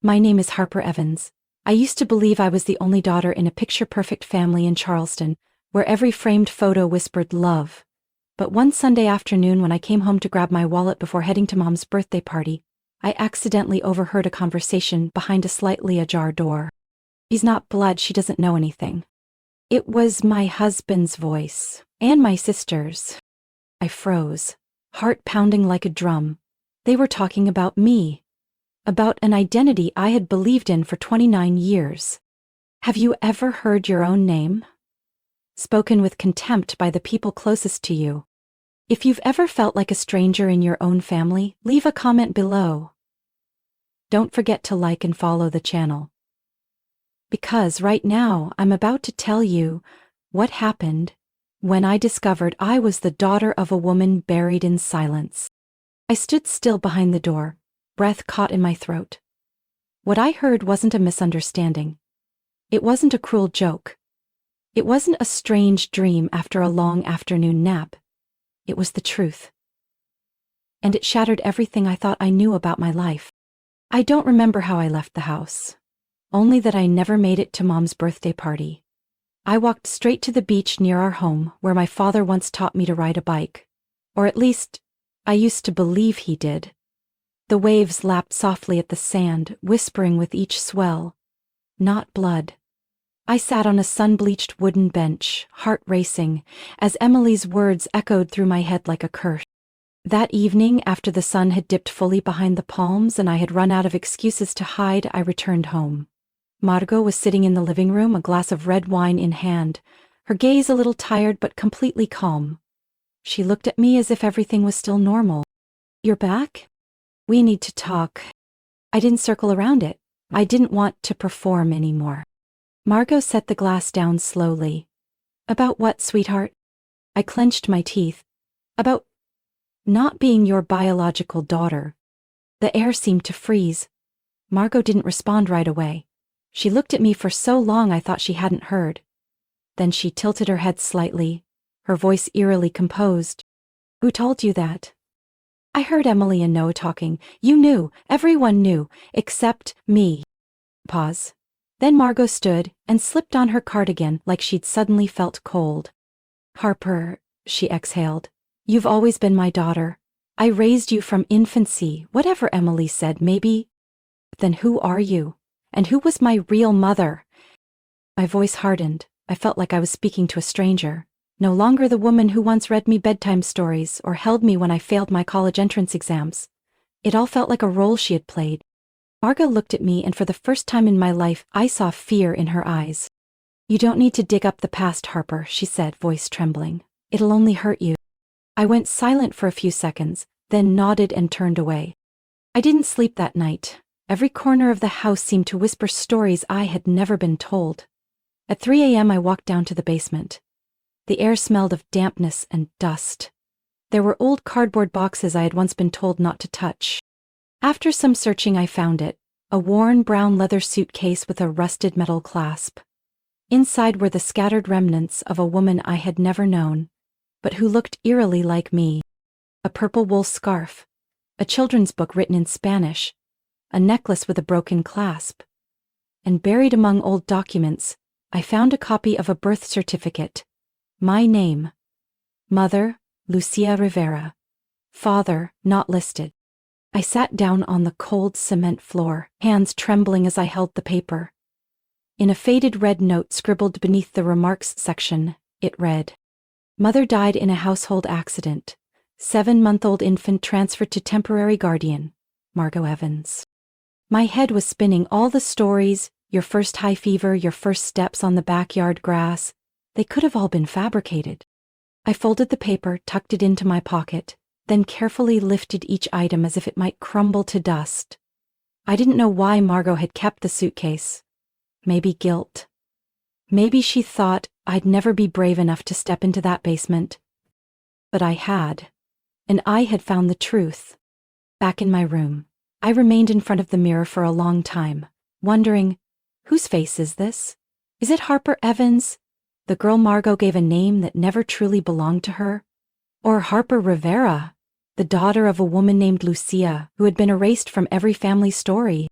My name is Harper Evans. I used to believe I was the only daughter in a picture-perfect family in Charleston, where every framed photo whispered love. But one Sunday afternoon when I came home to grab my wallet before heading to Mom's birthday party, I accidentally overheard a conversation behind a slightly ajar door. "She's not blood, she doesn't know anything." It was my husband's voice, and my sister's. I froze, heart pounding like a drum. They were talking about me. About an identity I had believed in for 29 years. "Have you ever heard your own name?" Spoken with contempt by the people closest to you. If you've ever felt like a stranger in your own family, leave a comment below. Don't forget to like and follow the channel. Because right now I'm about to tell you what happened when I discovered I was the daughter of a woman buried in silence. I stood still behind the door, breath caught in my throat. What I heard wasn't a misunderstanding. It wasn't a cruel joke. It wasn't a strange dream after a long afternoon nap. It was the truth. And it shattered everything I thought I knew about my life. I don't remember how I left the house. Only that I never made it to Mom's birthday party. I walked straight to the beach near our home where my father once taught me to ride a bike. Or at least, I used to believe he did. The waves lapped softly at the sand, whispering with each swell. Not blood. I sat on a sun-bleached wooden bench, heart racing, as Emily's words echoed through my head like a curse. That evening, after the sun had dipped fully behind the palms and I had run out of excuses to hide, I returned home. Margo was sitting in the living room, a glass of red wine in hand, her gaze a little tired but completely calm. She looked at me as if everything was still normal. "You're back? We need to talk." I didn't circle around it. I didn't want to perform anymore. Margo set the glass down slowly. "About what, sweetheart?" I clenched my teeth. "About not being your biological daughter." The air seemed to freeze. Margo didn't respond right away. She looked at me for so long I thought she hadn't heard. Then she tilted her head slightly, her voice eerily composed. "Who told you that?" "I heard Emily and Noah talking. You knew, everyone knew, except me." Pause. Then Margo stood and slipped on her cardigan like she'd suddenly felt cold. "Harper," she exhaled, "you've always been my daughter. I raised you from infancy, whatever Emily said, maybe. Then who are you? And who was my real mother?" My voice hardened. I felt like I was speaking to a stranger. No longer the woman who once read me bedtime stories or held me when I failed my college entrance exams. It all felt like a role she had played. Margo looked at me and for the first time in my life I saw fear in her eyes. "You don't need to dig up the past, Harper," she said, voice trembling. "It'll only hurt you." I went silent for a few seconds, then nodded and turned away. I didn't sleep that night. Every corner of the house seemed to whisper stories I had never been told. At 3 a.m. I walked down to the basement. The air smelled of dampness and dust. There were old cardboard boxes I had once been told not to touch. After some searching I found it, a worn brown leather suitcase with a rusted metal clasp. Inside were the scattered remnants of a woman I had never known, but who looked eerily like me. A purple wool scarf, a children's book written in Spanish, a necklace with a broken clasp. And buried among old documents, I found a copy of a birth certificate. My name. Mother, Lucia Rivera. Father, not listed. I sat down on the cold cement floor, hands trembling as I held the paper. In a faded red note scribbled beneath the remarks section, it read, "Mother died in a household accident. 7-month-old infant transferred to temporary guardian, Margo Evans." My head was spinning all the stories, your first high fever, your first steps on the backyard grass. They could have all been fabricated. I folded the paper, tucked it into my pocket, then carefully lifted each item as if it might crumble to dust. I didn't know why Margo had kept the suitcase. Maybe guilt. Maybe she thought I'd never be brave enough to step into that basement. But I had. And I had found the truth. Back in my room, I remained in front of the mirror for a long time, wondering, whose face is this? Is it Harper Evans, the girl Margo gave a name that never truly belonged to her? Or Harper Rivera, the daughter of a woman named Lucia who had been erased from every family story?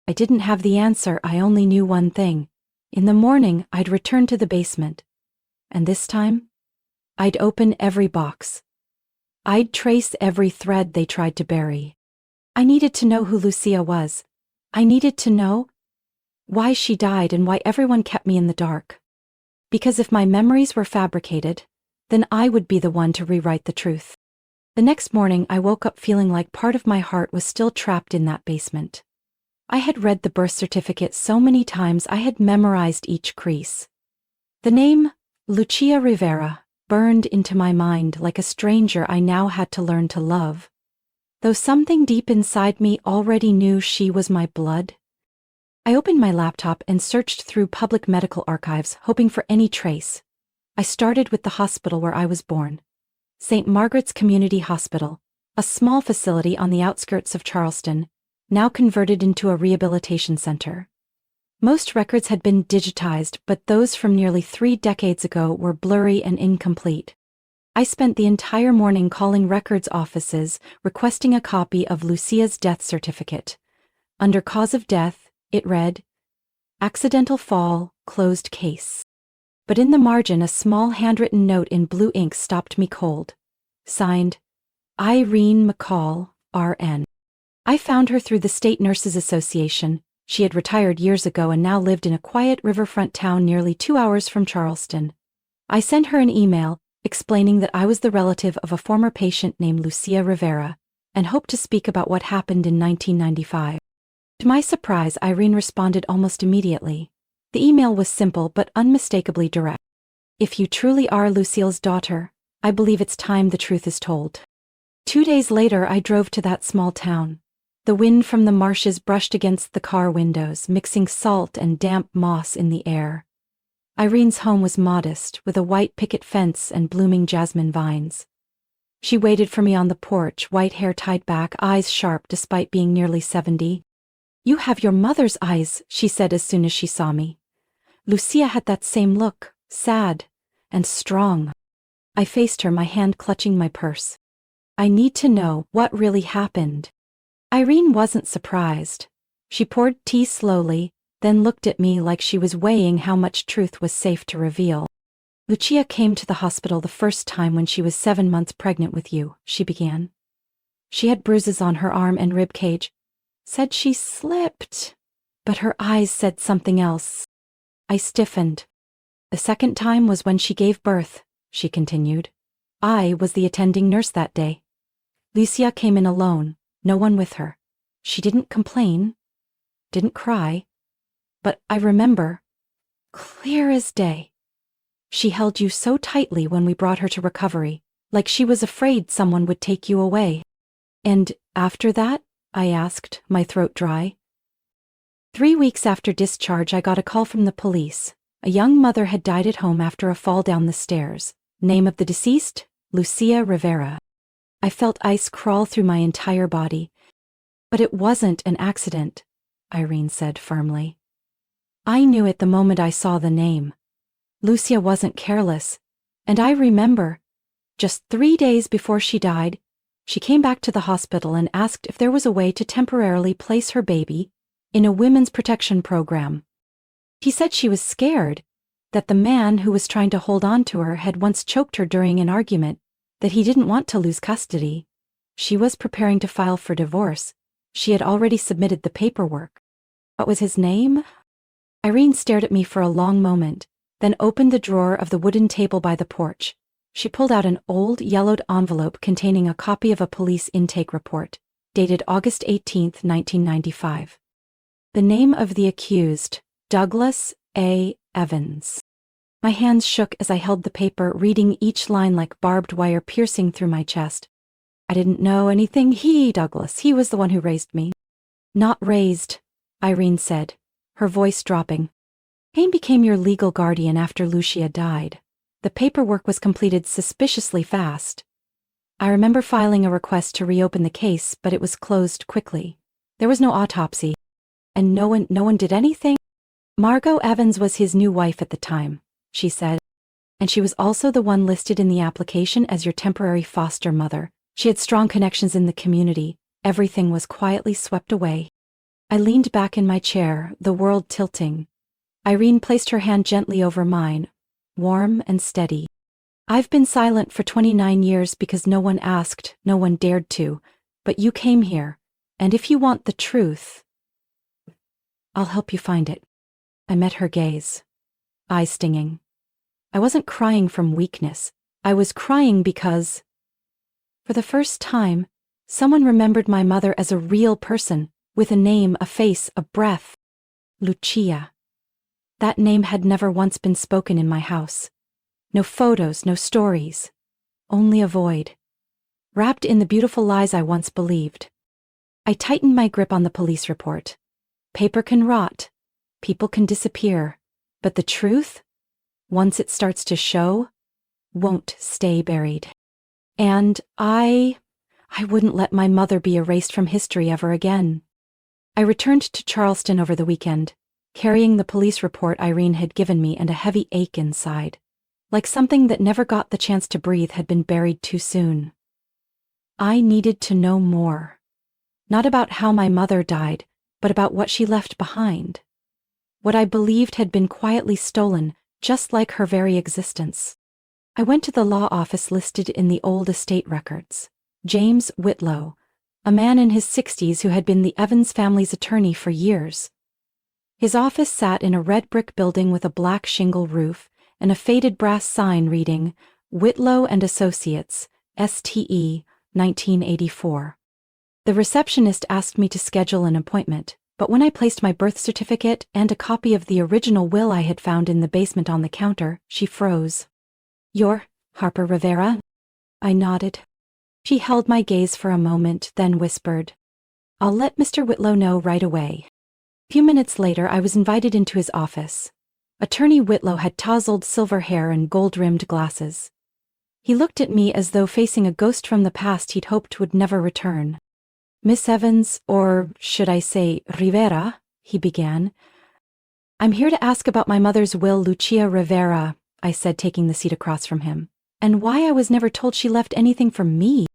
I didn't have the answer, I only knew one thing. In the morning, I'd return to the basement. And this time, I'd open every box. I'd trace every thread they tried to bury. I needed to know who Lucia was. I needed to know why she died and why everyone kept me in the dark. Because if my memories were fabricated, then I would be the one to rewrite the truth. The next morning, I woke up feeling like part of my heart was still trapped in that basement. I had read the birth certificate so many times I had memorized each crease. The name, Lucia Rivera, burned into my mind like a stranger I now had to learn to love. Though something deep inside me already knew she was my blood. I opened my laptop and searched through public medical archives, hoping for any trace. I started with the hospital where I was born. St. Margaret's Community Hospital, a small facility on the outskirts of Charleston, now converted into a rehabilitation center. Most records had been digitized, but those from nearly 3 decades ago were blurry and incomplete. I spent the entire morning calling records offices, requesting a copy of Lucia's death certificate. Under cause of death, it read, "Accidental fall, closed case." But in the margin a small handwritten note in blue ink stopped me cold. Signed, Irene McCall, RN. I found her through the State Nurses Association. She had retired years ago and now lived in a quiet riverfront town nearly 2 hours from Charleston. I sent her an email explaining that I was the relative of a former patient named Lucia Rivera and hoped to speak about what happened in 1995. To my surprise, Irene responded almost immediately. The email was simple but unmistakably direct. "If you truly are Lucille's daughter, I believe it's time the truth is told." 2 days later, I drove to that small town. The wind from the marshes brushed against the car windows, mixing salt and damp moss in the air. Irene's home was modest, with a white picket fence and blooming jasmine vines. She waited for me on the porch, white hair tied back, eyes sharp despite being nearly 70. "You have your mother's eyes," she said as soon as she saw me. Lucia had that same look, sad and strong. I faced her, my hand clutching my purse. "I need to know what really happened." Irene wasn't surprised. She poured tea slowly, then looked at me like she was weighing how much truth was safe to reveal. "Lucia came to the hospital the first time when she was 7 months pregnant with you," she began. "She had bruises on her arm and rib cage. Said she slipped, but her eyes said something else." I stiffened. "The second time was when she gave birth," she continued. "I was the attending nurse that day. Lucia came in alone, no one with her. She didn't complain, didn't cry, but I remember, clear as day. She held you so tightly when we brought her to recovery, like she was afraid someone would take you away." "And after that?" I asked, my throat dry. 3 weeks after discharge, I got a call from the police. A young mother had died at home after a fall down the stairs. Name of the deceased? Lucia Rivera. I felt ice crawl through my entire body. "But it wasn't an accident," Irene said firmly. "I knew it the moment I saw the name. Lucia wasn't careless. And I remember, just 3 days before she died, she came back to the hospital and asked if there was a way to temporarily place her baby in a women's protection program. She said she was scared, that the man who was trying to hold on to her had once choked her during an argument, that he didn't want to lose custody. She was preparing to file for divorce. She had already submitted the paperwork. What was his name?" Irene stared at me for a long moment, then opened the drawer of the wooden table by the porch. She pulled out an old, yellowed envelope containing a copy of a police intake report, dated August 18, 1995. The name of the accused, Douglas A. Evans. My hands shook as I held the paper, reading each line like barbed wire piercing through my chest. "I didn't know anything. Douglas, he was the one who raised me." "Not raised," Irene said, her voice dropping. "Hayne became your legal guardian after Lucia died. The paperwork was completed suspiciously fast. I remember filing a request to reopen the case, but it was closed quickly. There was no autopsy. And no one did anything?" "Margo Evans was his new wife at the time," she said. "And she was also the one listed in the application as your temporary foster mother. She had strong connections in the community. Everything was quietly swept away." I leaned back in my chair, the world tilting. Irene placed her hand gently over mine, warm and steady. I've been silent for 29 years because no one asked, no one dared to, but you came here, and if you want the truth, I'll help you find it. I met her gaze, eyes stinging. I wasn't crying from weakness. I was crying because, for the first time, someone remembered my mother as a real person, with a name, a face, a breath. Lucia. That name had never once been spoken in my house. No photos, no stories. Only a void. Wrapped in the beautiful lies I once believed. I tightened my grip on the police report. Paper can rot. People can disappear. But the truth, once it starts to show, won't stay buried. And I wouldn't let my mother be erased from history ever again. I returned to Charleston over the weekend, carrying the police report Irene had given me and a heavy ache inside. Like something that never got the chance to breathe had been buried too soon. I needed to know more. Not about how my mother died, but about what she left behind. What I believed had been quietly stolen, just like her very existence. I went to the law office listed in the old estate records. James Whitlow, a man in his 60s who had been the Evans family's attorney for years. His office sat in a red brick building with a black shingle roof and a faded brass sign reading, Whitlow and Associates, STE, 1984. The receptionist asked me to schedule an appointment, but when I placed my birth certificate and a copy of the original will I had found in the basement on the counter, she froze. "You're Harper Rivera?" I nodded. She held my gaze for a moment, then whispered, "I'll let Mr. Whitlow know right away." A few minutes later, I was invited into his office. Attorney Whitlow had tousled silver hair and gold-rimmed glasses. He looked at me as though facing a ghost from the past he'd hoped would never return. "Miss Evans, or should I say Rivera," he began. "I'm here to ask about my mother's will, Lucia Rivera," I said, taking the seat across from him, "and why I was never told she left anything for me."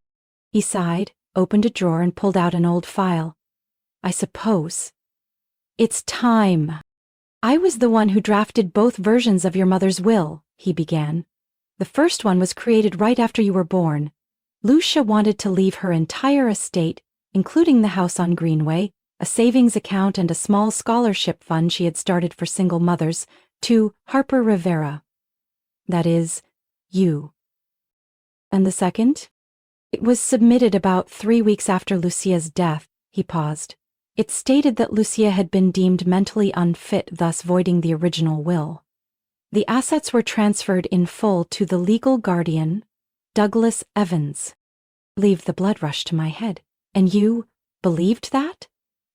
He sighed, opened a drawer and pulled out an old file. "I suppose. It's time. I was the one who drafted both versions of your mother's will," he began. "The first one was created right after you were born. Lucia wanted to leave her entire estate, including the house on Greenway, a savings account and a small scholarship fund she had started for single mothers, to Harper Rivera. That is, you." "And the second?" "It was submitted about 3 weeks after Lucia's death," he paused. "It stated that Lucia had been deemed mentally unfit, thus voiding the original will. The assets were transferred in full to the legal guardian, Douglas Evans." Leave the blood rush to my head. "And you believed that?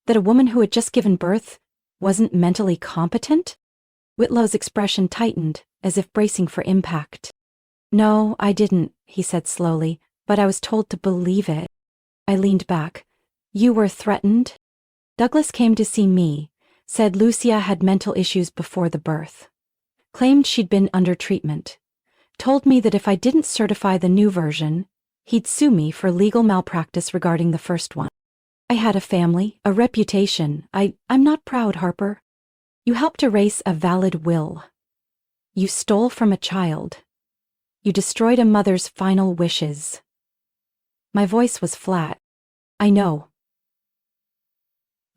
That a woman who had just given birth wasn't mentally competent?" Whitlow's expression tightened, as if bracing for impact. "No, I didn't," he said slowly, "but I was told to believe it." I leaned back. "You were threatened?" "Douglas came to see me, said Lucia had mental issues before the birth. Claimed she'd been under treatment. Told me that if I didn't certify the new version, he'd sue me for legal malpractice regarding the first one. I had a family, a reputation. I'm not proud, Harper. You helped erase a valid will. You stole from a child. You destroyed a mother's final wishes." My voice was flat. "I know.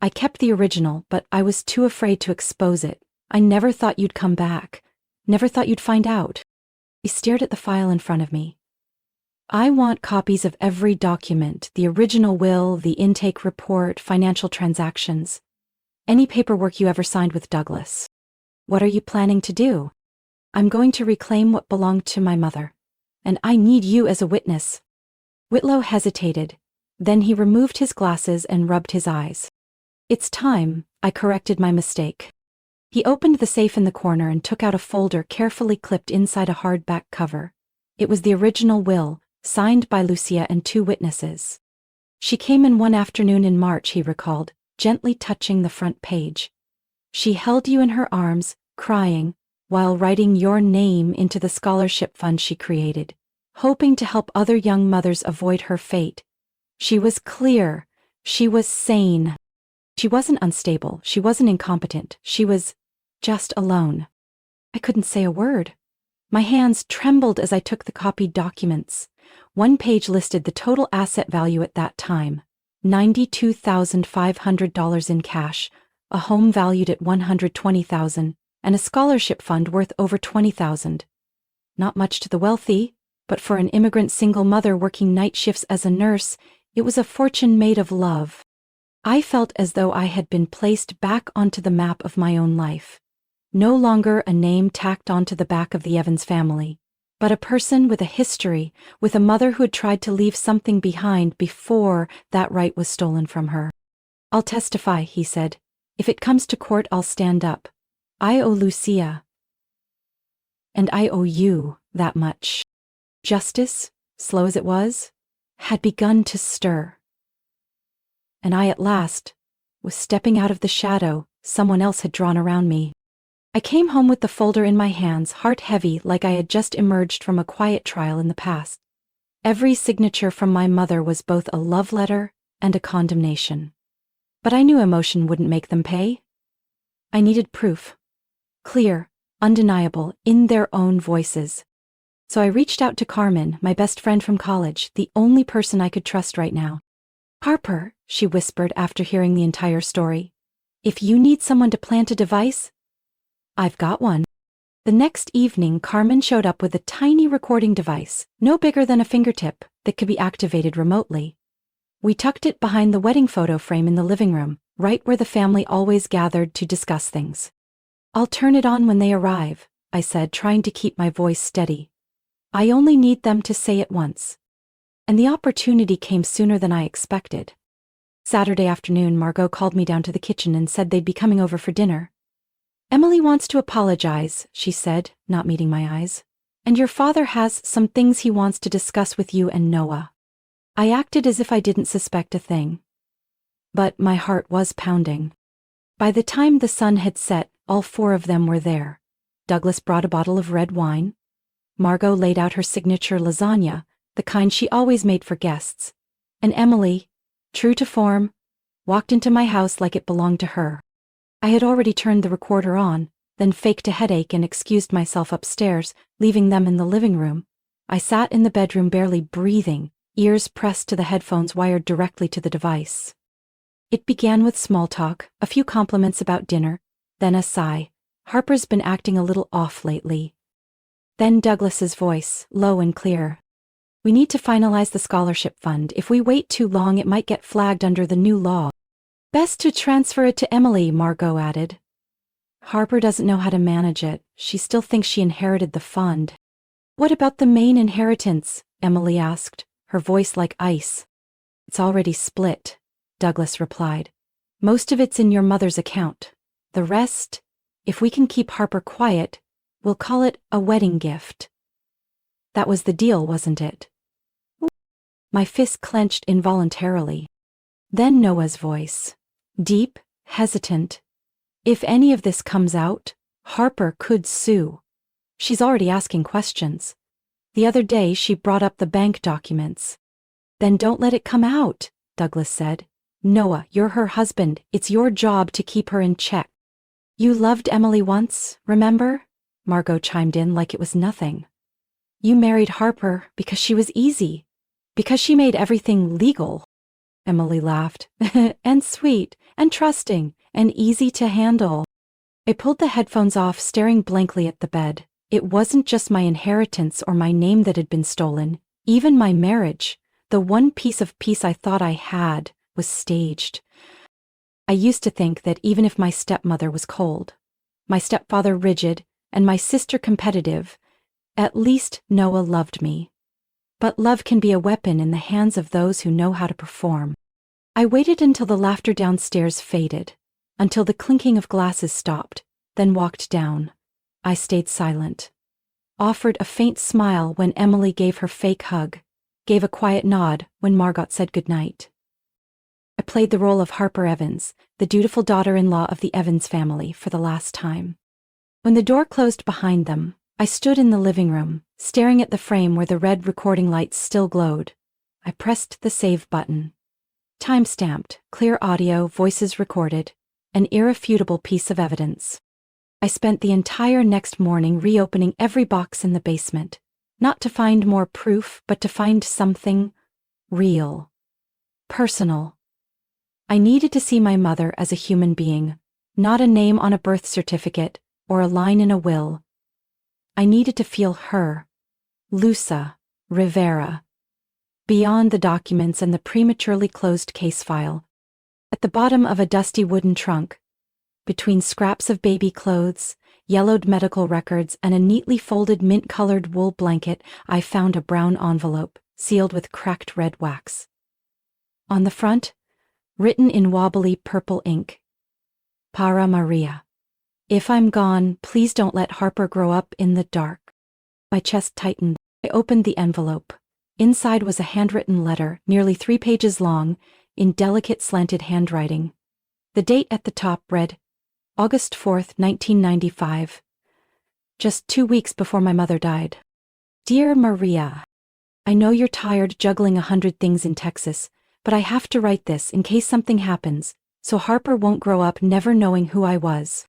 I kept the original, but I was too afraid to expose it. I never thought you'd come back. Never thought you'd find out." He stared at the file in front of me. "I want copies of every document, the original will, the intake report, financial transactions. Any paperwork you ever signed with Douglas. What are you planning to do?" "I'm going to reclaim what belonged to my mother. And I need you as a witness." Whitlow hesitated. Then he removed his glasses and rubbed his eyes. "It's time," I corrected my mistake. He opened the safe in the corner and took out a folder carefully clipped inside a hardback cover. It was the original will, signed by Lucia and 2 witnesses. "She came in one afternoon in March," he recalled, gently touching the front page. "She held you in her arms, crying, while writing your name into the scholarship fund she created, hoping to help other young mothers avoid her fate. She was clear. She was sane." She wasn't unstable, she wasn't incompetent, she was just alone. I couldn't say a word. My hands trembled as I took the copied documents. One page listed the total asset value at that time, $92,500 in cash, a home valued at $120,000, and a scholarship fund worth over $20,000. Not much to the wealthy, but for an immigrant single mother working night shifts as a nurse, it was a fortune made of love. I felt as though I had been placed back onto the map of my own life. No longer a name tacked onto the back of the Evans family, but a person with a history, with a mother who had tried to leave something behind before that right was stolen from her. "I'll testify," he said. "If it comes to court, I'll stand up. I owe Lucia. And I owe you that much." Justice, slow as it was, had begun to stir. And I at last was stepping out of the shadow someone else had drawn around me. I came home with the folder in my hands, heart heavy like I had just emerged from a quiet trial in the past. Every signature from my mother was both a love letter and a condemnation. But I knew emotion wouldn't make them pay. I needed proof. Clear, undeniable, in their own voices. So I reached out to Carmen, my best friend from college, the only person I could trust right now. "Harper," she whispered after hearing the entire story, "if you need someone to plant a device, I've got one." The next evening, Carmen showed up with a tiny recording device, no bigger than a fingertip, that could be activated remotely. We tucked it behind the wedding photo frame in the living room, right where the family always gathered to discuss things. "I'll turn it on when they arrive," I said, trying to keep my voice steady. "I only need them to say it once." And the opportunity came sooner than I expected. Saturday afternoon, Margot called me down to the kitchen and said they'd be coming over for dinner. "Emily wants to apologize," she said, not meeting my eyes. "And your father has some things he wants to discuss with you and Noah." I acted as if I didn't suspect a thing. But my heart was pounding. By the time the sun had set, all four of them were there. Douglas brought a bottle of red wine. Margot laid out her signature lasagna, the kind she always made for guests. And Emily, true to form, walked into my house like it belonged to her. I had already turned the recorder on, then faked a headache and excused myself upstairs, leaving them in the living room. I sat in the bedroom barely breathing, ears pressed to the headphones wired directly to the device. It began with small talk, a few compliments about dinner, then a sigh. "Harper's been acting a little off lately." Then Douglas's voice, low and clear. "We need to finalize the scholarship fund. If we wait too long, it might get flagged under the new law. Best to transfer it to Emily," Margot added. "Harper doesn't know how to manage it. She still thinks she inherited the fund." "What about the main inheritance?" Emily asked, her voice like ice. "It's already split," Douglas replied. "Most of it's in your mother's account. The rest, if we can keep Harper quiet, we'll call it a wedding gift." That was the deal, wasn't it? My fist clenched involuntarily. Then Noah's voice. Deep, hesitant. "If any of this comes out, Harper could sue. She's already asking questions. The other day she brought up the bank documents." "Then don't let it come out," Douglas said. "Noah, you're her husband. It's your job to keep her in check." "You loved Emily once, remember?" Margot chimed in like it was nothing. "You married Harper because she was easy, because she made everything legal." Emily laughed. "And sweet, and trusting, and easy to handle." I pulled the headphones off, staring blankly at the bed. It wasn't just my inheritance or my name that had been stolen. Even my marriage, the one piece of peace I thought I had, was staged. I used to think that even if my stepmother was cold, my stepfather rigid, and my sister competitive, at least Noah loved me. But love can be a weapon in the hands of those who know how to perform. I waited until the laughter downstairs faded, until the clinking of glasses stopped, then walked down. I stayed silent. Offered a faint smile when Emily gave her fake hug, gave a quiet nod when Margot said goodnight. I played the role of Harper Evans, the dutiful daughter-in-law of the Evans family, for the last time. When the door closed behind them, I stood in the living room, staring at the frame where the red recording lights still glowed. I pressed the save button. Time-stamped, clear audio, voices recorded. An irrefutable piece of evidence. I spent the entire next morning reopening every box in the basement. Not to find more proof, but to find something real. Personal. I needed to see my mother as a human being, not a name on a birth certificate or a line in a will. I needed to feel her, Lusa, Rivera, beyond the documents and the prematurely closed case file. At the bottom of a dusty wooden trunk, between scraps of baby clothes, yellowed medical records, and a neatly folded mint-colored wool blanket, I found a brown envelope, sealed with cracked red wax. On the front, written in wobbly purple ink, Para Maria. If I'm gone, please don't let Harper grow up in the dark. My chest tightened. I opened the envelope. Inside was a handwritten letter, nearly 3 pages long, in delicate slanted handwriting. The date at the top read, August 4th, 1995. Just 2 weeks before my mother died. Dear Maria, I know you're tired juggling 100 things in Texas, but I have to write this in case something happens, so Harper won't grow up never knowing who I was.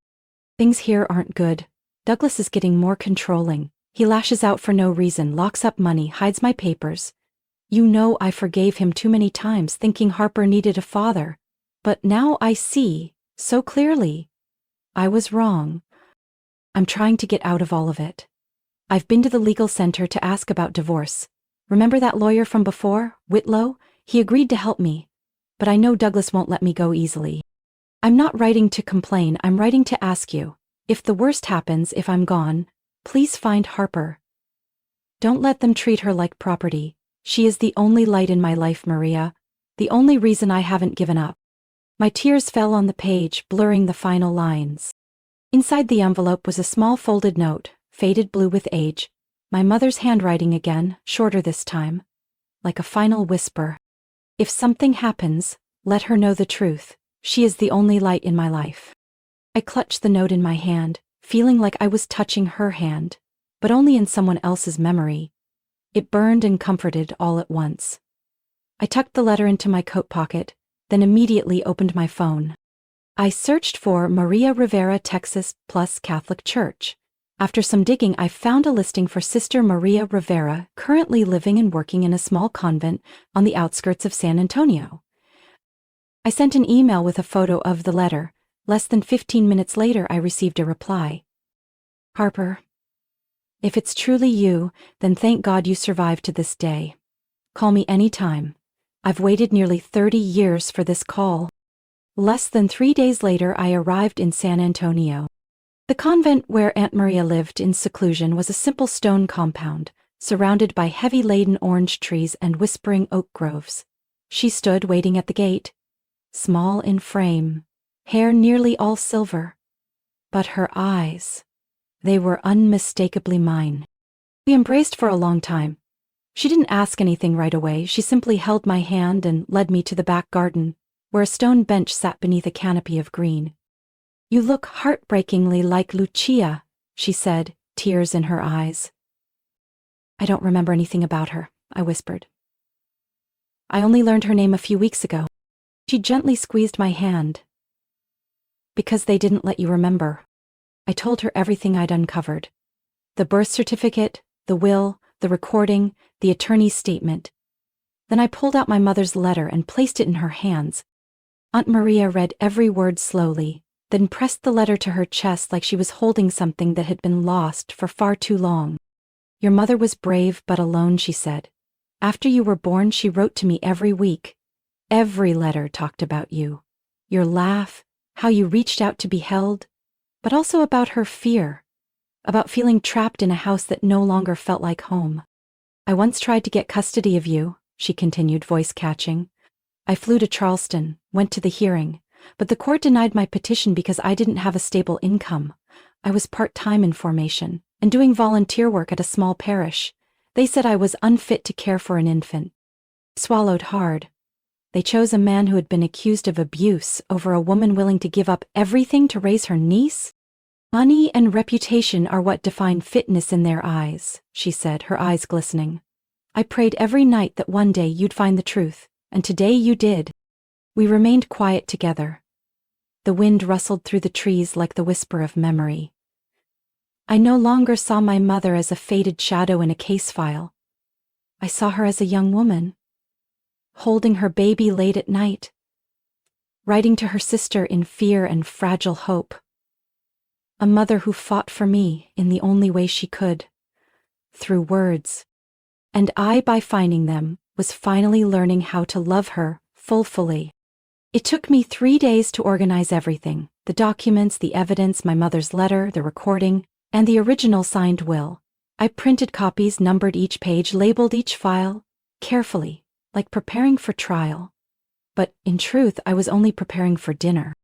Things here aren't good. Douglas is getting more controlling. He lashes out for no reason, locks up money, hides my papers. You know I forgave him too many times thinking Harper needed a father. But now I see, so clearly, I was wrong. I'm trying to get out of all of it. I've been to the legal center to ask about divorce. Remember that lawyer from before, Whitlow? He agreed to help me. But I know Douglas won't let me go easily. I'm not writing to complain, I'm writing to ask you. If the worst happens, if I'm gone, please find Harper. Don't let them treat her like property. She is the only light in my life, Maria. The only reason I haven't given up. My tears fell on the page, blurring the final lines. Inside the envelope was a small folded note, faded blue with age. My mother's handwriting again, shorter this time. Like a final whisper. If something happens, let her know the truth. She is the only light in my life. I clutched the note in my hand, feeling like I was touching her hand, but only in someone else's memory. It burned and comforted all at once. I tucked the letter into my coat pocket, then immediately opened my phone. I searched for Maria Rivera, Texas plus Catholic Church. After some digging, I found a listing for Sister Maria Rivera, currently living and working in a small convent on the outskirts of San Antonio. I sent an email with a photo of the letter. Less than 15 minutes later, I received a reply. Harper, if it's truly you, then thank God you survived to this day. Call me anytime. I've waited nearly 30 years for this call. Less than 3 days later, I arrived in San Antonio. The convent where Aunt Maria lived in seclusion was a simple stone compound, surrounded by heavy-laden orange trees and whispering oak groves. She stood waiting at the gate, small in frame, hair nearly all silver. But her eyes, they were unmistakably mine. We embraced for a long time. She didn't ask anything right away. She simply held my hand and led me to the back garden, where a stone bench sat beneath a canopy of green. You look heartbreakingly like Lucia, she said, tears in her eyes. I don't remember anything about her, I whispered. I only learned her name a few weeks ago. She gently squeezed my hand. Because they didn't let you remember. I told her everything I'd uncovered. The birth certificate, the will, the recording, the attorney's statement. Then I pulled out my mother's letter and placed it in her hands. Aunt Maria read every word slowly, then pressed the letter to her chest like she was holding something that had been lost for far too long. Your mother was brave but alone, she said. After you were born, she wrote to me every week. Every letter talked about you. Your laugh, how you reached out to be held, but also about her fear, about feeling trapped in a house that no longer felt like home. I once tried to get custody of you, she continued, voice catching. I flew to Charleston, went to the hearing, but the court denied my petition because I didn't have a stable income. I was part-time in formation and doing volunteer work at a small parish. They said I was unfit to care for an infant. Swallowed hard. They chose a man who had been accused of abuse over a woman willing to give up everything to raise her niece? Money and reputation are what define fitness in their eyes, she said, her eyes glistening. I prayed every night that one day you'd find the truth, and today you did. We remained quiet together. The wind rustled through the trees like the whisper of memory. I no longer saw my mother as a faded shadow in a case file. I saw her as a young woman, holding her baby late at night, writing to her sister in fear and fragile hope. A mother who fought for me in the only way she could, through words. And I, by finding them, was finally learning how to love her fully. It took me 3 days to organize everything: the documents, the evidence, my mother's letter, the recording, and the original signed will. I printed copies, numbered each page, labeled each file, carefully, like preparing for trial. But, in truth, I was only preparing for dinner.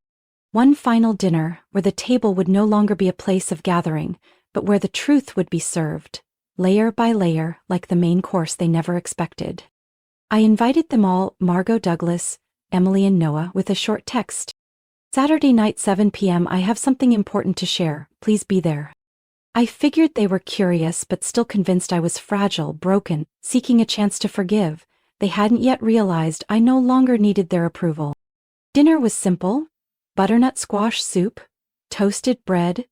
One final dinner, where the table would no longer be a place of gathering, but where the truth would be served, layer by layer, like the main course they never expected. I invited them all, Margo, Douglas, Emily, and Noah, with a short text. Saturday night, 7 p.m. I have something important to share. Please be there. I figured they were curious but still convinced I was fragile, broken, seeking a chance to forgive. They hadn't yet realized I no longer needed their approval. Dinner was simple: butternut squash soup, toasted bread,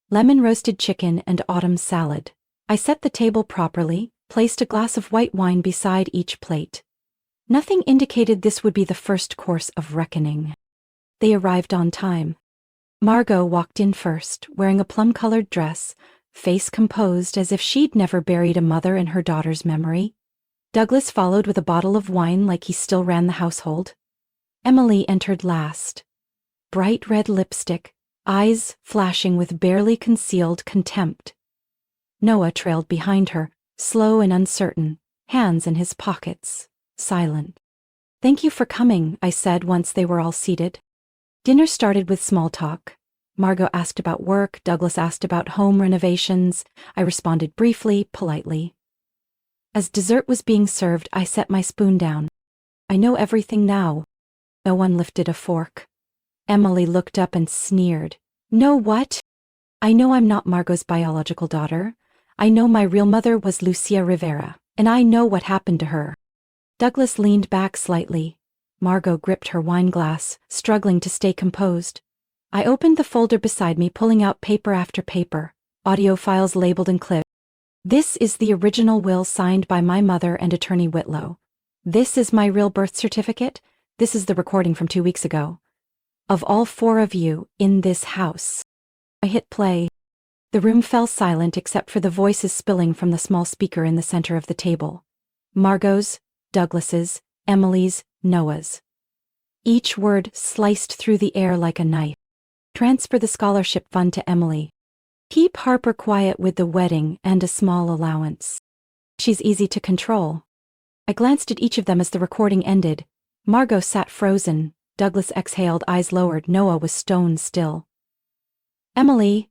lemon roasted chicken, and autumn salad. I set the table properly, placed a glass of white wine beside each plate. Nothing indicated this would be the first course of reckoning. They arrived on time. Margo walked in first, wearing a plum-colored dress, face composed as if she'd never buried a mother in her daughter's memory. Douglas followed with a bottle of wine like he still ran the household. Emily entered last. Bright red lipstick, eyes flashing with barely concealed contempt. Noah trailed behind her, slow and uncertain, hands in his pockets, silent. "Thank you for coming," I said once they were all seated. Dinner started with small talk. Margo asked about work, Douglas asked about home renovations. I responded briefly, politely. As dessert was being served, I set my spoon down. "I know everything now." No one lifted a fork. Emily looked up and sneered. "Know what?" "I know I'm not Margo's biological daughter. I know my real mother was Lucia Rivera, and I know what happened to her." Douglas leaned back slightly. Margo gripped her wine glass, struggling to stay composed. I opened the folder beside me, pulling out paper after paper, audio files labeled and clipped. "This is the original will signed by my mother and Attorney Whitlow. This is my real birth certificate. This is the recording from 2 weeks ago. Of all 4 of you in this house." I hit play. The room fell silent except for the voices spilling from the small speaker in the center of the table. Margo's, Douglas's, Emily's, Noah's. Each word sliced through the air like a knife. "Transfer the scholarship fund to Emily. Keep Harper quiet with the wedding and a small allowance. She's easy to control." I glanced at each of them as the recording ended. Margo sat frozen. Douglas exhaled, eyes lowered. Noah was stone still. Emily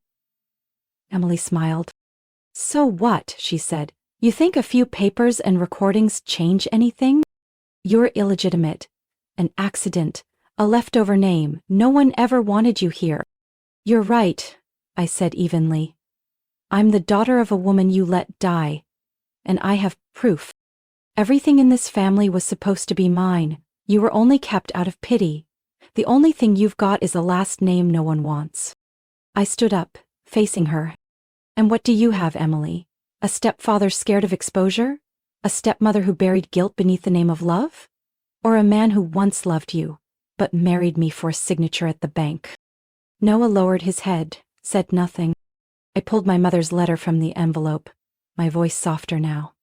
smiled. "So what?" she said. "You think a few papers and recordings change anything? You're illegitimate. An accident. A leftover name. No one ever wanted you here." "You're right," I said evenly. "I'm the daughter of a woman you let die. And I have proof. Everything in this family was supposed to be mine. You were only kept out of pity. The only thing you've got is a last name no one wants." I stood up, facing her. "And what do you have, Emily? A stepfather scared of exposure? A stepmother who buried guilt beneath the name of love? Or a man who once loved you, but married me for a signature at the bank?" Noah lowered his head, said nothing. I pulled my mother's letter from the envelope, my voice softer now.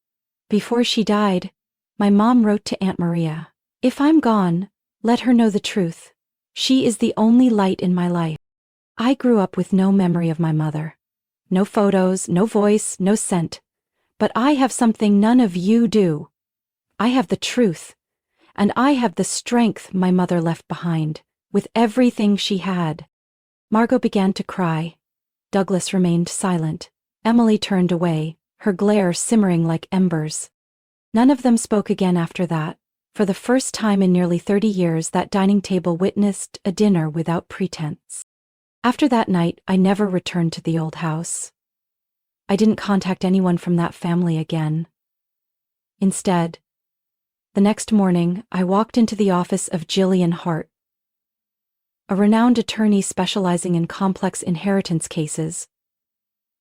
"Before she died, my mom wrote to Aunt Maria, 'If I'm gone, let her know the truth. She is the only light in my life.' I grew up with no memory of my mother. No photos, no voice, no scent. But I have something none of you do. I have the truth. And I have the strength my mother left behind, with everything she had." Margo began to cry. Douglas remained silent. Emily turned away, her glare simmering like embers. None of them spoke again after that. For the first time in nearly 30 years, that dining table witnessed a dinner without pretense. After that night, I never returned to the old house. I didn't contact anyone from that family again. Instead, The next morning, I walked into the office of Jillian Hart, a renowned attorney specializing in complex inheritance cases,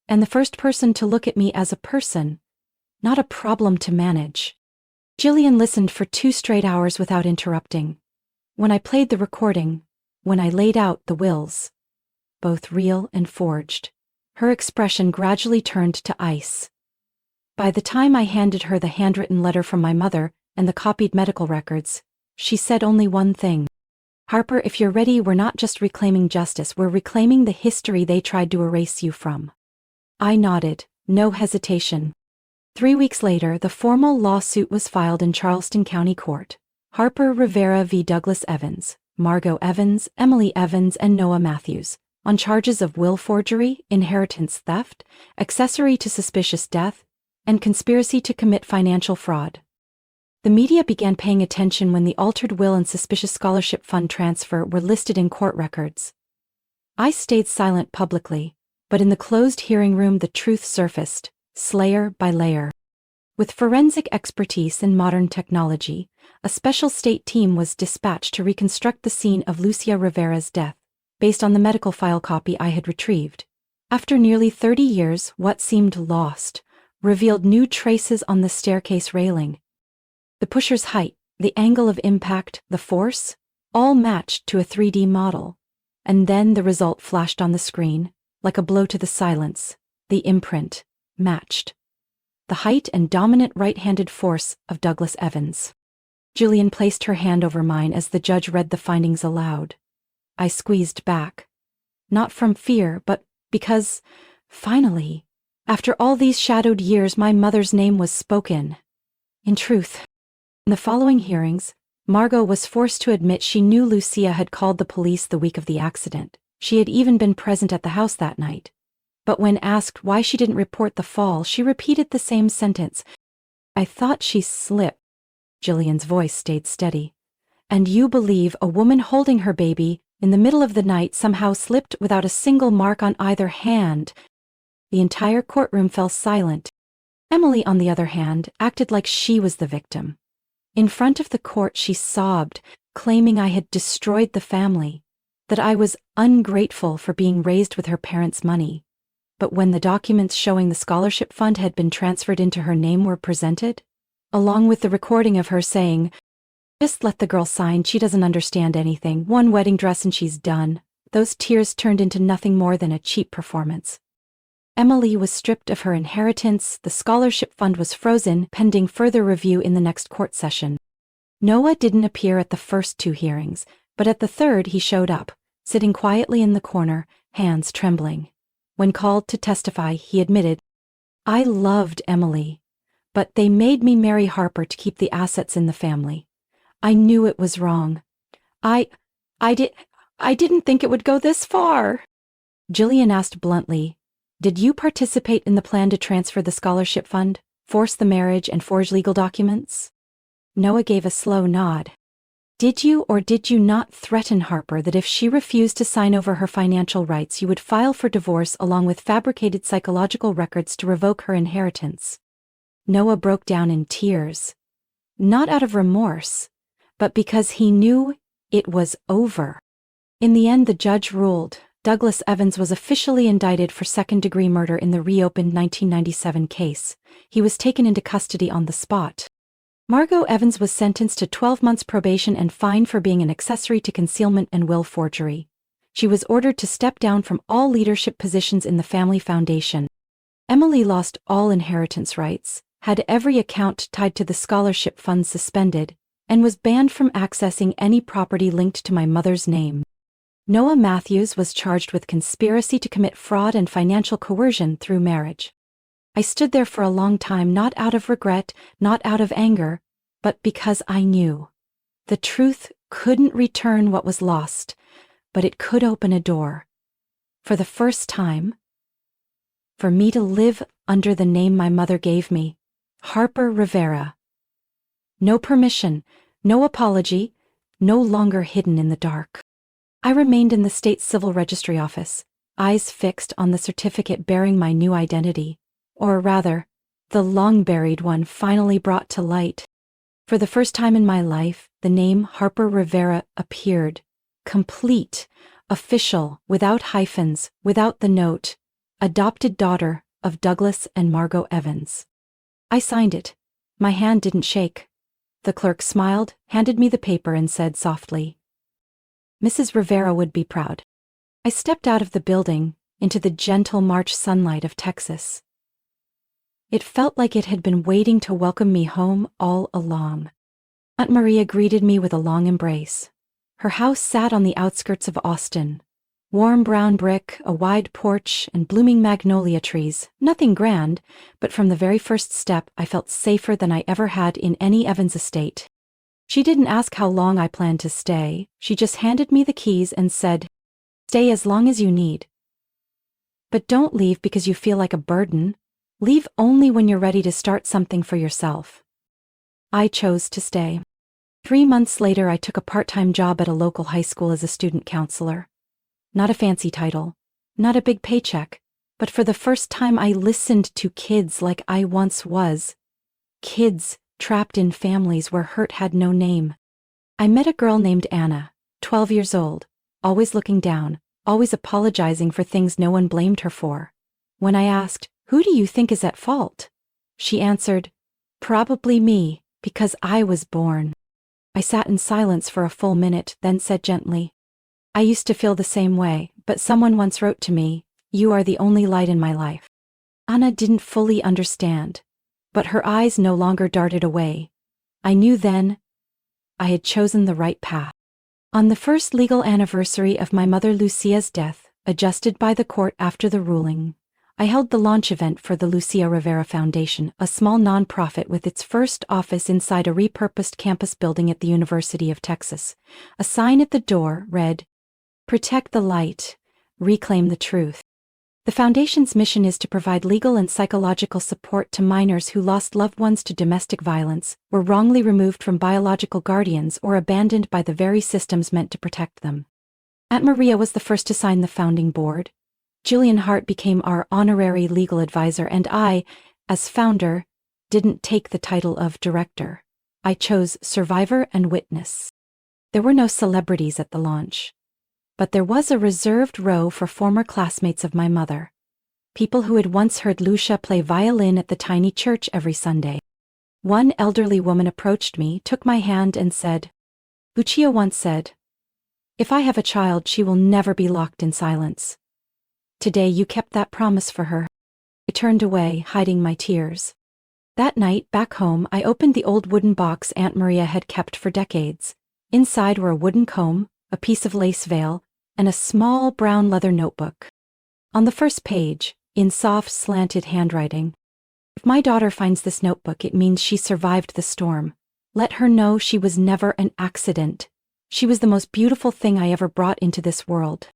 and the first person to look at me as a person, not a problem to manage. Jillian listened for 2 straight hours without interrupting. When I played the recording, when I laid out the wills, both real and forged, her expression gradually turned to ice. By the time I handed her the handwritten letter from my mother and the copied medical records, she said only one thing. "Harper, if you're ready, we're not just reclaiming justice, we're reclaiming the history they tried to erase you from." I nodded, no hesitation. 3 weeks later, the formal lawsuit was filed in Charleston County Court. Harper Rivera v. Douglas Evans, Margo Evans, Emily Evans, and Noah Matthews, on charges of will forgery, inheritance theft, accessory to suspicious death, and conspiracy to commit financial fraud. The media began paying attention when the altered will and suspicious scholarship fund transfer were listed in court records. I stayed silent publicly, but in the closed hearing room the truth surfaced, layer by layer. With forensic expertise and modern technology, a special state team was dispatched to reconstruct the scene of Lucia Rivera's death, based on the medical file copy I had retrieved. After nearly 30 years, what seemed lost revealed new traces on the staircase railing. The pusher's height, the angle of impact, the force, all matched to a 3D model. And then the result flashed on the screen, like a blow to the silence. The imprint matched the height and dominant right-handed force of Douglas Evans. Jillian placed her hand over mine as the judge read the findings aloud. I squeezed back. Not from fear, but because, finally, after all these shadowed years, my mother's name was spoken. In truth, in the following hearings, Margo was forced to admit she knew Lucia had called the police the week of the accident. She had even been present at the house that night. But when asked why she didn't report the fall, she repeated the same sentence. "I thought she slipped." Jillian's voice stayed steady. "And you believe a woman holding her baby in the middle of the night somehow slipped without a single mark on either hand?" The entire courtroom fell silent. Emily, on the other hand, acted like she was the victim. In front of the court, she sobbed, claiming I had destroyed the family, that I was ungrateful for being raised with her parents' money. But when the documents showing the scholarship fund had been transferred into her name were presented, along with the recording of her saying, "Just let the girl sign, she doesn't understand anything, 1 wedding dress and she's done," those tears turned into nothing more than a cheap performance. Emily was stripped of her inheritance, the scholarship fund was frozen, pending further review in the next court session. Noah didn't appear at the first 2 hearings, but at the third he showed up, sitting quietly in the corner, hands trembling. When called to testify, he admitted, "I loved Emily, but they made me marry Harper to keep the assets in the family. I knew it was wrong. I didn't think it would go this far." Jillian asked bluntly, "Did you participate in the plan to transfer the scholarship fund, force the marriage, and forge legal documents?" Noah gave a slow nod. "Did you or did you not threaten Harper that if she refused to sign over her financial rights, you would file for divorce along with fabricated psychological records to revoke her inheritance?" Noah broke down in tears. Not out of remorse, but because he knew it was over. In the end, the judge ruled Douglas Evans was officially indicted for second-degree murder in the reopened 1997 case. He was taken into custody on the spot. Margo Evans was sentenced to 12 months probation and fined for being an accessory to concealment and will forgery. She was ordered to step down from all leadership positions in the family foundation. Emily lost all inheritance rights, had every account tied to the scholarship fund suspended, and was banned from accessing any property linked to my mother's name. Noah Matthews was charged with conspiracy to commit fraud and financial coercion through marriage. I stood there for a long time, not out of regret, not out of anger, but because I knew. The truth couldn't return what was lost, but it could open a door. For the first time, for me to live under the name my mother gave me, Harper Rivera. No permission, no apology, no longer hidden in the dark. I remained in the state civil registry office, eyes fixed on the certificate bearing my new identity. Or rather, the long-buried one finally brought to light. For the first time in my life, the name Harper Rivera appeared. Complete, official, without hyphens, without the note, adopted daughter of Douglas and Margo Evans. I signed it. My hand didn't shake. The clerk smiled, handed me the paper and said softly, "Mrs. Rivera would be proud." I stepped out of the building, into the gentle March sunlight of Texas. It felt like it had been waiting to welcome me home all along. Aunt Maria greeted me with a long embrace. Her house sat on the outskirts of Austin. Warm brown brick, a wide porch, and blooming magnolia trees. Nothing grand, but from the very first step I felt safer than I ever had in any Evans estate. She didn't ask how long I planned to stay, she just handed me the keys and said, "Stay as long as you need. But don't leave because you feel like a burden. Leave only when you're ready to start something for yourself." I chose to stay. 3 months later, I took a part-time job at a local high school as a student counselor. Not a fancy title, not a big paycheck, but for the first time I listened to kids like I once was. Kids trapped in families where hurt had no name. I met a girl named Anna, 12 years old, always looking down, always apologizing for things no one blamed her for. When I asked, "Who do you think is at fault?" she answered, "Probably me, because I was born." I sat in silence for a full minute, then said gently, "I used to feel the same way, but someone once wrote to me, 'You are the only light in my life.'" Anna didn't fully understand, but her eyes no longer darted away. I knew then I had chosen the right path. On the first legal anniversary of my mother Lucia's death, adjusted by the court after the ruling, I held the launch event for the Lucia Rivera Foundation, a small nonprofit with its first office inside a repurposed campus building at the University of Texas. A sign at the door read, "Protect the light, reclaim the truth." The foundation's mission is to provide legal and psychological support to minors who lost loved ones to domestic violence, were wrongly removed from biological guardians, or abandoned by the very systems meant to protect them. Aunt Maria was the first to sign the founding board. Jillian Hart became our honorary legal advisor, and I, as founder, didn't take the title of director. I chose survivor and witness. There were no celebrities at the launch, but there was a reserved row for former classmates of my mother, people who had once heard Lucia play violin at the tiny church every Sunday. One elderly woman approached me, took my hand and said, "Lucia once said, 'If I have a child, she will never be locked in silence.' Today you kept that promise for her." I turned away, hiding my tears. That night, back home, I opened the old wooden box Aunt Maria had kept for decades. Inside were a wooden comb, a piece of lace veil, and a small brown leather notebook. On the first page, in soft, slanted handwriting, "If my daughter finds this notebook, it means she survived the storm. Let her know she was never an accident. She was the most beautiful thing I ever brought into this world."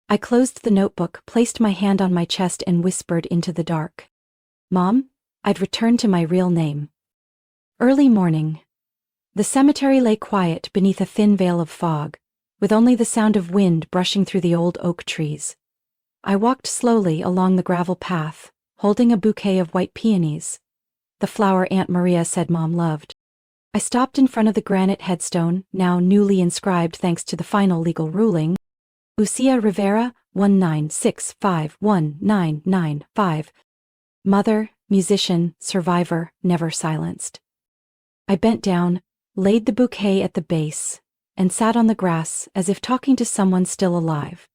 I closed the notebook, placed my hand on my chest, and whispered into the dark, "Mom, I'd returned to my real name." Early morning. The cemetery lay quiet beneath a thin veil of fog, with only the sound of wind brushing through the old oak trees. I walked slowly along the gravel path, holding a bouquet of white peonies, the flower Aunt Maria said Mom loved. I stopped in front of the granite headstone, now newly inscribed thanks to the final legal ruling, Lucia Rivera, 196519995. Mother, musician, survivor, never silenced. I bent down, laid the bouquet at the base, and sat on the grass as if talking to someone still alive.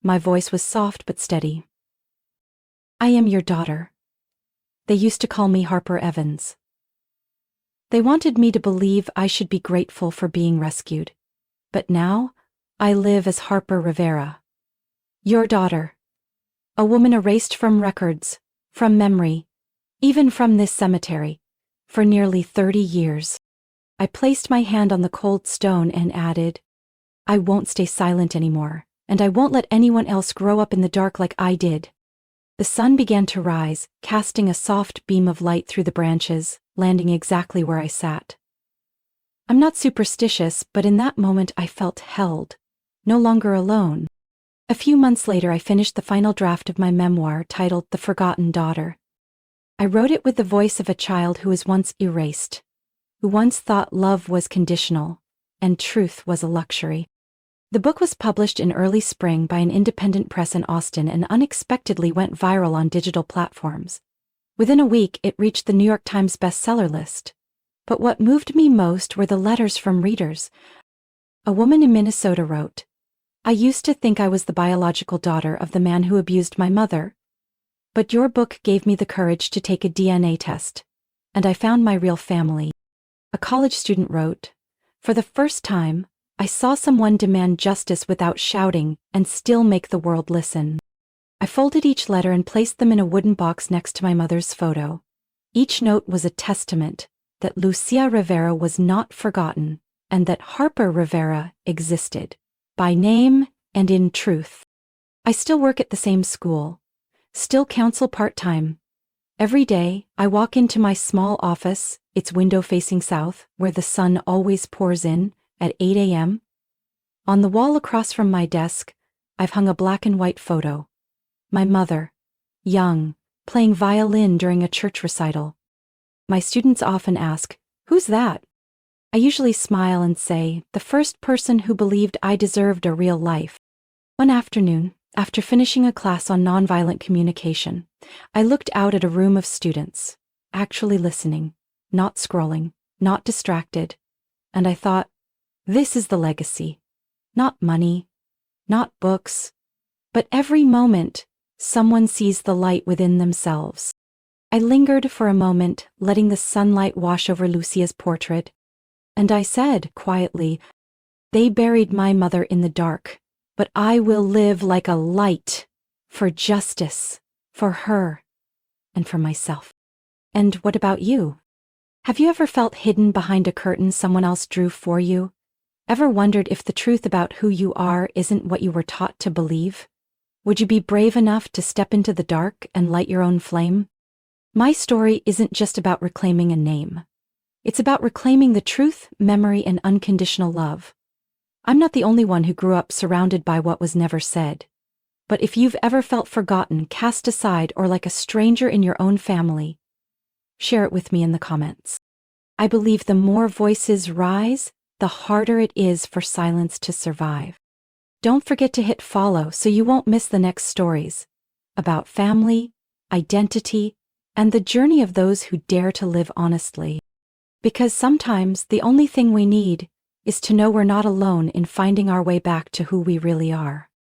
My voice was soft but steady. "I am your daughter. They used to call me Harper Evans. They wanted me to believe I should be grateful for being rescued. But now, I live as Harper Rivera. Your daughter. A woman erased from records, from memory, even from this cemetery, for nearly 30 years. I placed my hand on the cold stone and added, I won't stay silent anymore, and I won't let anyone else grow up in the dark like I did." The sun began to rise, casting a soft beam of light through the branches, landing exactly where I sat. I'm not superstitious, but in that moment I felt held, no longer alone. A few months later, I finished the final draft of my memoir titled The Forgotten Daughter. I wrote it with the voice of a child who was once erased. who once thought love was conditional and truth was a luxury. The book was published in early spring by an independent press in Austin and unexpectedly went viral on digital platforms. Within a week, it reached the New York Times bestseller list. But what moved me most were the letters from readers. A woman in Minnesota wrote, "I used to think I was the biological daughter of the man who abused my mother. But your book gave me the courage to take a DNA test, and I found my real family." A college student wrote, "For the first time, I saw someone demand justice without shouting and still make the world listen." I folded each letter and placed them in a wooden box next to my mother's photo. Each note was a testament that Lucia Rivera was not forgotten and that Harper Rivera existed, by name and in truth. I still work at the same school, still counsel part-time. Every day, I walk into my small office, its window facing south, where the sun always pours in, at 8 a.m. On the wall across from my desk, I've hung a black and white photo. My mother, young, playing violin during a church recital. My students often ask, "Who's that?" I usually smile and say, "The first person who believed I deserved a real life." One afternoon, after finishing a class on nonviolent communication, I looked out at a room of students, actually listening, not scrolling, not distracted, and I thought, this is the legacy. Not money, not books, but every moment, someone sees the light within themselves. I lingered for a moment, letting the sunlight wash over Lucia's portrait, and I said quietly, "They buried my mother in the dark, but I will live like a light, for justice, for her, and for myself." And what about you? Have you ever felt hidden behind a curtain someone else drew for you? Ever wondered if the truth about who you are isn't what you were taught to believe? Would you be brave enough to step into the dark and light your own flame? My story isn't just about reclaiming a name. It's about reclaiming the truth, memory, and unconditional love. I'm not the only one who grew up surrounded by what was never said. But if you've ever felt forgotten, cast aside, or like a stranger in your own family, share it with me in the comments. I believe the more voices rise, the harder it is for silence to survive. Don't forget to hit follow so you won't miss the next stories about family, identity, and the journey of those who dare to live honestly. Because sometimes the only thing we need is to know we're not alone in finding our way back to who we really are.